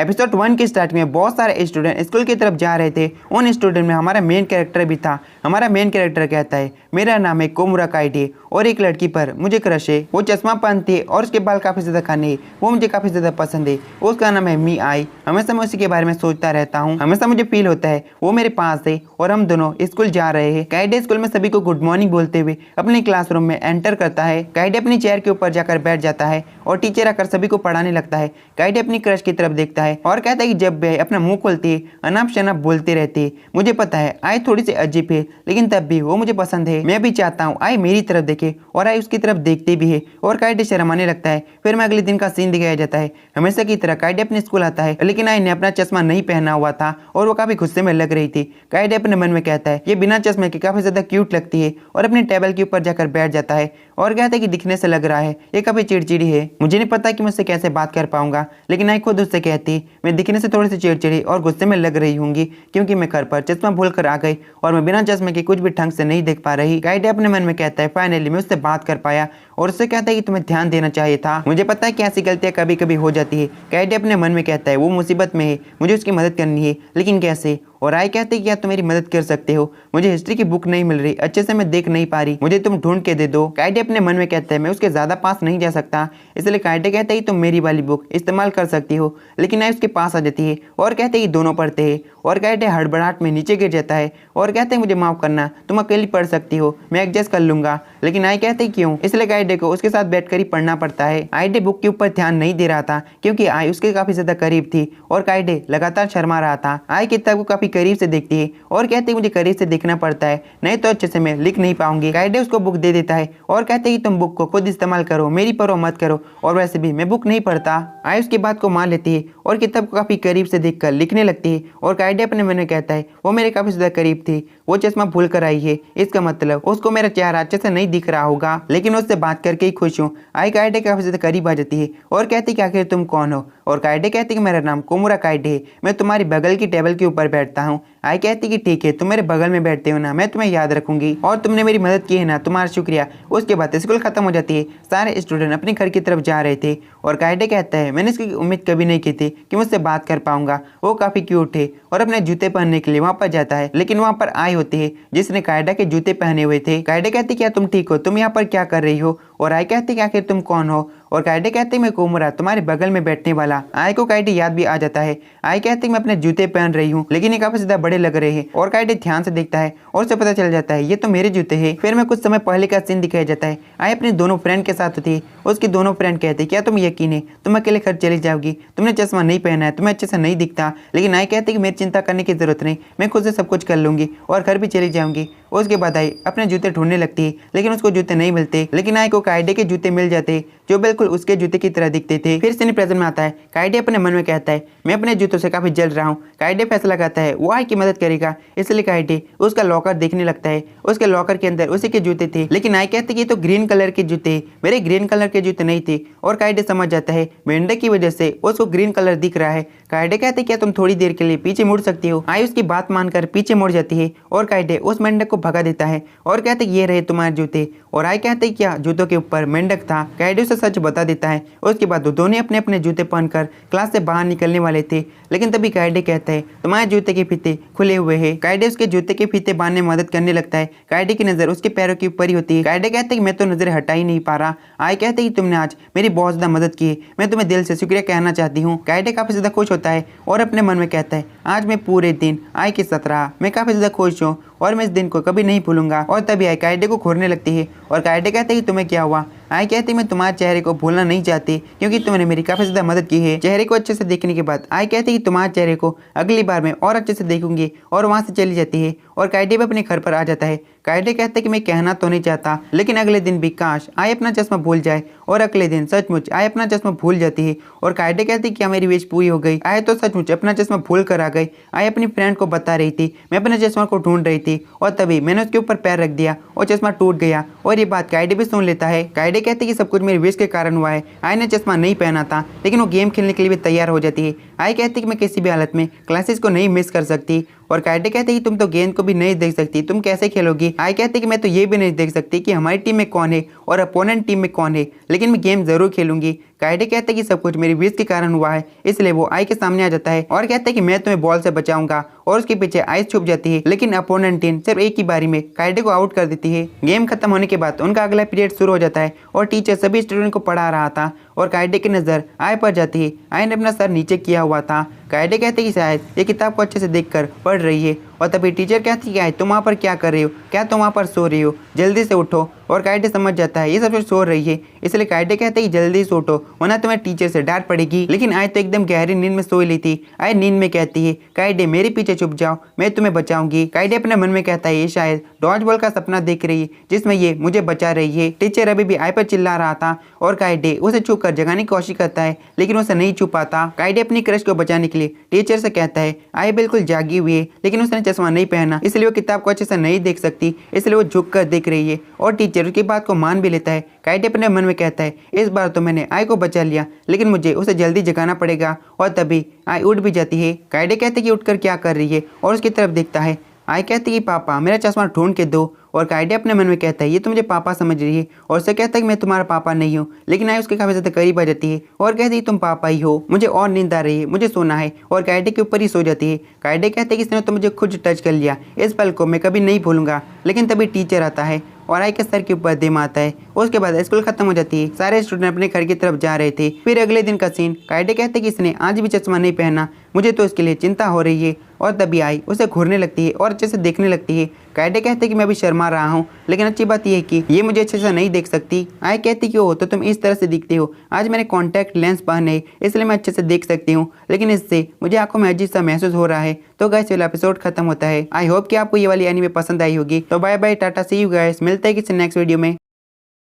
Episode 1 की starting में बहुत सारे स्टूडेंट स्कूल की तरफ जा रहे थे। उन स्टूडेंट में हमारा मेन कैरेक्टर भी था। हमारा मेन कैरेक्टर कहता है मेरा नाम है कोमुरा काइडे और एक लड़की पर मुझे क्रश है। वो चश्मा पहनती है और उसके बाल काफ़ी ज़्यादा घने, वो मुझे काफ़ी ज़्यादा पसंद है। उसका नाम है मी आई। हमेशा मैं उसी के बारे में सोचता रहता हूँ। हमेशा मुझे फील होता है वो मेरे पास है और हम दोनों स्कूल जा रहे हैं। काइडे स्कूल में सभी को गुड मॉर्निंग बोलते हुए अपने क्लासरूम में एंटर करता है। काइडे अपनी चेयर के ऊपर जाकर बैठ जाता है और टीचर आकर सभी को पढ़ाने लगता है। काइडे अपनी क्रश की तरफ देखता है और कहता है कि जब वे अपना मुंह खोलती है अनाप शनाप बोलते रहते हैं। मुझे पता है आई थोड़ी सी अजीब है लेकिन तब भी वो मुझे पसंद है। मैं भी चाहता हूँ आई मेरी तरफ देखे और आई उसकी तरफ देखती भी है और काइडे शर्माने लगता है। फिर मैं अगले दिन का सीन दिखाया जाता है। हमेशा की तरह काइडे अपने स्कूल आता है लेकिन आई ने अपना चश्मा नहीं पहना हुआ था और वो काफी गुस्से में लग रही थी। काइडे अपने मन में कहता है ये बिना चश्मे के काफी ज्यादा क्यूट लगती है और अपने टेबल के ऊपर जाकर बैठ जाता है और कहता है कि दिखने से लग रहा है ये काफी चिड़चिड़ी है। मुझे नहीं पता कि मैं उससे कैसे बात कर पाऊंगा लेकिन आई खुद उससे कहती मैं दिखने से थोड़ी सी चिड़चिड़ी और गुस्से में लग रही होंगी क्योंकि मैं घर पर चश्मा भूल कर आ गई और मैं बिना चश्मे के कुछ भी ढंग से नहीं देख पा रही। काइडे अपने मन में कहता है फाइनली मैं उससे बात कर पाया और उससे कहता है कि तुम्हें ध्यान देना चाहिए था। मुझे पता है कि ऐसी गलतियां कभी कभी हो जाती है। काइडे अपने मन में कहता है वो मुसीबत में है, मुझे उसकी मदद करनी है लेकिन कैसे। और आई कहते हैं कि क्या तुम मेरी मदद कर सकते हो, मुझे हिस्ट्री की बुक नहीं मिल रही, अच्छे से मैं देख नहीं पा रही, मुझे तुम ढूंढ के दे दो। काइडे अपने मन में कहता है मैं उसके ज्यादा पास नहीं जा सकता इसलिए काइडे कहते हैं तुम मेरी वाली बुक इस्तेमाल कर सकती हो। लेकिन आई उसके पास आ जाती है और कहते हैं कि दोनों पढ़ते हैं और काइडे हड़बड़ाहट में नीचे गिर जाता है और कहते हैं मुझे माफ करना, तुम अकेली पढ़ सकती हो, मैं एडजस्ट कर लूंगा। लेकिन आई कहते हैं क्यों, इसलिए काइडे को उसके साथ बैठकर ही पढ़ना पड़ता है। काइडे बुक के ऊपर ध्यान नहीं दे रहा था क्योंकि आई उसके काफी ज्यादा करीब थी और काइडे लगातार शर्मा रहा था। आई किताब को काफी करीब से देखती है और कहते हैं मुझे करीब से देखना पड़ता है नहीं तो अच्छे से मैं लिख नहीं पाऊंगी। काइडे उसको बुक दे देता है और कहते हैं कि तुम बुक को खुद इस्तेमाल करो, मेरी परवाह मत करो, और वैसे भी मैं बुक नहीं पढ़ता। आई उसकी बात को मान लेती है और किताब को काफी करीब से देखकर लिखने लगती है और काइडे अपने मन में कहता है वो मेरे काफी ज्यादा करीब थी, वो चश्मा भूल कर आई है, इसका मतलब उसको मेरा चेहरा अच्छे से नहीं दिख रहा होगा लेकिन उससे बात करके ही खुश हूँ। आई काइडे काफी ज्यादा करीब आ जाती है और कहती कि आखिर तुम कौन हो, और काइडे कहती कि मेरा नाम कोमुरा काइडे है, मैं तुम्हारी बगल की टेबल के ऊपर बैठता हूँ। आई कहती कि ठीक है तुम मेरे बगल में बैठते हो ना, मैं तुम्हें याद रखूंगी और तुमने मेरी मदद की है ना, तुम्हारा शुक्रिया। उसके बाद स्कूल खत्म हो जाती है। सारे स्टूडेंट अपने घर की तरफ जा रहे थे और काइडे कहता है मैंने इसकी उम्मीद कभी नहीं की थी कि मुझसे बात कर पाऊंगा। वो काफी क्यूट है और अपने जूते पहनने के लिए वहां पर जाता है लेकिन वहां पर आई होती है जिसने काइडा के जूते पहने हुए थे। काइडे कहती क्या तुम ठीक हो, तुम यहाँ पर क्या कर रही हो, और आई कहती कि आखिर तुम कौन हो, और काइडे कहते मैं कोमुरा तुम्हारे बगल में बैठने वाला। आई को काइडे याद भी आ जाता है। आई कहती मैं अपने जूते पहन रही हूँ लेकिन ये काफी ज्यादा बड़े लग रहे हैं और काइडे ध्यान से देखता है और उसे पता चल जाता है ये तो मेरे जूते हैं। फिर मैं कुछ समय पहले का सीन दिखाया जाता है। आई अपने दोनों फ्रेंड के साथ होती है। उसके दोनों फ्रेंड कहते क्या तुम यकीन है तुम अकेले घर चली जाओगी, तुमने चश्मा नहीं पहना है, तुम्हें अच्छे से नहीं दिखता। लेकिन आई कहती कि मेरी चिंता करने की जरूरत नहीं, मैं खुद से सब कुछ कर लूंगी और घर भी चली जाऊंगी। उसके बाद आई अपने जूते ढूंढने लगती है लेकिन उसको जूते नहीं मिलते, लेकिन आई को काइडे के जूते मिल जाते जो बिल्कुल उसके जूते की तरह दिखते थे। फिर सीन प्रेजेंट में आता है। काइडे अपने मन में कहता है मैं अपने जूतों से काफी जल रहा हूँ। काइडे फैसला करता है वो आई की मदद करेगा इसलिए काइडे उसका लॉकर देखने लगता है। उसके लॉकर के अंदर उसी के जूते थे लेकिन आई कहते कि ये तो ग्रीन कलर के जूते, मेरे ग्रीन कलर के जूते नहीं थे, और काइडे समझ जाता है मेंढक की वजह से उसको ग्रीन कलर दिख रहा है। काइडे कहते क्या तुम थोड़ी देर के लिए पीछे मुड़ सकती हो। आई उसकी बात मानकर पीछे मुड़ जाती है और काइडे उस मेंढक को भगा देता है और कहते ये रहे तुम्हारे जूते, और आई कहते क्या जूतों के ऊपर मेंढक था। काइडे उसे सच बता देता है। उसके बाद दोनों अपने अपने जूते पहनकर क्लास से बाहर निकलने वाले थे लेकिन तभी काइडे कहता है तुम्हारे जूते के फीते खुले हुए हैं। काइडे उसके जूते के फीते बांधने में मदद करने लगता है। काइडे की नजर उसके पैरों के ऊपर ही होती है। काइडे कहते कि मैं तो नजर हटा ही नहीं पा रहा। आई कहते कि तुमने आज मेरी बहुत ज्यादा मदद की, मैं तुम्हें दिल से शुक्रिया कहना चाहती हूँ। काइडे काफी ज्यादा खुश होता है और अपने मन में कहता है आज मैं पूरे दिन आई के साथ रहा, मैं काफी ज्यादा खुश हूँ और मैं इस दिन को कभी नहीं भूलूंगा। और तभी आई काइडे को घूरने लगती है और काइडे कहते कि तुम्हें क्या हुआ। आई कहती मैं तुम्हारे चेहरे को भूलना नहीं चाहती क्योंकि तुमने मेरी काफी ज्यादा मदद की है। चेहरे को अच्छे से देखने के बाद आई कहती कि तुम्हारे चेहरे को अगली बार मैं और अच्छे से देखूंगी, और वहां से चली जाती है और काइडे भी अपने घर पर आ जाता है। काइडे कहते कि मैं कहना तो नहीं चाहता लेकिन अगले दिन भी काश आई अपना चश्मा भूल जाए, और अगले दिन सचमुच आई अपना चश्मा भूल जाती है। और काइडे कहती क्या मेरी विश पूरी हो गई, आई तो सचमुच अपना चश्मा भूल कर आ गई। आई अपनी फ्रेंड को बता रही थी मैं अपने चश्मा को ढूंढ रही थी और तभी मैंने उसके ऊपर पैर रख दिया और चश्मा टूट गया, और ये बात काइडे भी सुन लेता है। काइडे कहते कि सब कुछ मेरी विश के कारण हुआ है, आई ने चश्मा नहीं पहना था लेकिन वो गेम खेलने के लिए भी तैयार हो जाती है। आई कहती कि मैं किसी भी हालत में क्लासेस को नहीं मिस कर सकती, और काइडे कहते कि तुम तो गेंद को भी नहीं देख सकती, तुम कैसे खेलोगी। आई कहते कि मैं तो ये भी नहीं देख सकती कि हमारी टीम में कौन है और अपोनेंट टीम में कौन है, लेकिन मैं गेम जरूर खेलूंगी। कायडे कहते हैं कि सब कुछ मेरी विश के कारण हुआ है, इसलिए वो आई के सामने आ जाता है और कहता है कि मैं तुम्हें बॉल से बचाऊंगा और उसके पीछे आइस छुप जाती है। लेकिन अपोनेंट टीम सिर्फ एक ही बारी में कायडे को आउट कर देती है। गेम खत्म होने के बाद उनका अगला पीरियड शुरू हो जाता है और टीचर सभी स्टूडेंट को पढ़ा रहा था और कायडे की नजर आय पर जाती है। आय ने अपना सर नीचे किया हुआ था। कायडे कहते कि शायद ये किताब को अच्छे से देखकर पढ़ रही है और तभी टीचर कहती है तुम वहाँ पर क्या कर रही हो, क्या तुम वहाँ पर सो रही हो, जल्दी से उठो। और कायडे समझ जाता है ये सब सो रही है, इसलिए कायडे कहते हैं कि जल्दी से उठो वरना तुम्हें टीचर से डांट पड़ेगी। लेकिन आय तो एकदम गहरी नींद में सोई ली थी। आय नींद में कहती है कायडे मेरे पीछे छुप जाओ, मैं तुम्हें बचाऊंगी। कायडे अपने मन में कहता है ये शायद डॉज बॉल का सपना देख रही है जिसमें ये मुझे बचा रही है। टीचर अभी भी आय पर चिल्ला रहा था और कायडे उसे छुप कर जगाने की कोशिश करता है लेकिन उसे नहीं छुप पाता। कायडे अपनी क्रश को बचाने के लिए टीचर से कहता है आय बिल्कुल जागी हुई है लेकिन उसने चश्मा नहीं पहना इसलिए वो किताब को अच्छे से नहीं देख सकती, इसलिए वो झुक कर देख रही है और टीचर उसकी बात को मान भी लेता है। कायडे अपने मन में कहता है इस बार तो मैंने आय को बचा लिया लेकिन मुझे उसे जल्दी जगाना पड़ेगा और तभी आय उठ भी जाती है। कायडे कहते कि उठकर क्या कर रही है और उसकी तरफ देखता है। आय कहती कि पापा मेरा चश्मा ढूंढ के दो और कायडे अपने मन में कहता है ये तो मुझे पापा समझ रही है और उसे कहता है कि मैं तुम्हारा पापा नहीं हूँ। लेकिन आय उसके काफी ज्यादा करीब आ जाती है और कहती है तुम पापा ही हो, मुझे और नींद आ रही है, मुझे सोना है और कायडे के ऊपर ही सो जाती है। कायडे कहते हैं कि इसने तो मुझे खुद टच कर लिया, इस पल को मैं कभी नहीं भूलूंगा। लेकिन तभी टीचर आता है और आय के सर के ऊपर दिम आता है। उसके बाद स्कूल खत्म हो जाती है, सारे स्टूडेंट अपने घर की तरफ जा रहे थे। फिर अगले दिन का सीन, कायडे कहते हैं कि इसने आज भी चश्मा नहीं पहना, मुझे तो इसके लिए चिंता हो रही है। और तभी आय उसे घूरने लगती है और अच्छे से देखने लगती है। कायडे कहते हैं कि मैं भी शर्मा रहा हूँ लेकिन अच्छी बात यह है कि ये मुझे अच्छे से नहीं देख सकती। आय कहती कि ओ तो तुम इस तरह से दिखते हो, आज मैंने कॉन्टैक्ट लेंस पहने इसलिए मैं अच्छे से देख सकती हूँ लेकिन इससे मुझे आंखों में अजीब सा महसूस हो रहा है। तो गाइस वाला एपिसोड खत्म होता है। आई होप कि आपको ये वाली एनीमे पसंद आई होगी। तो bye bye, tata, see you guys, मिलते हैं किसी नेक्स्ट वीडियो में।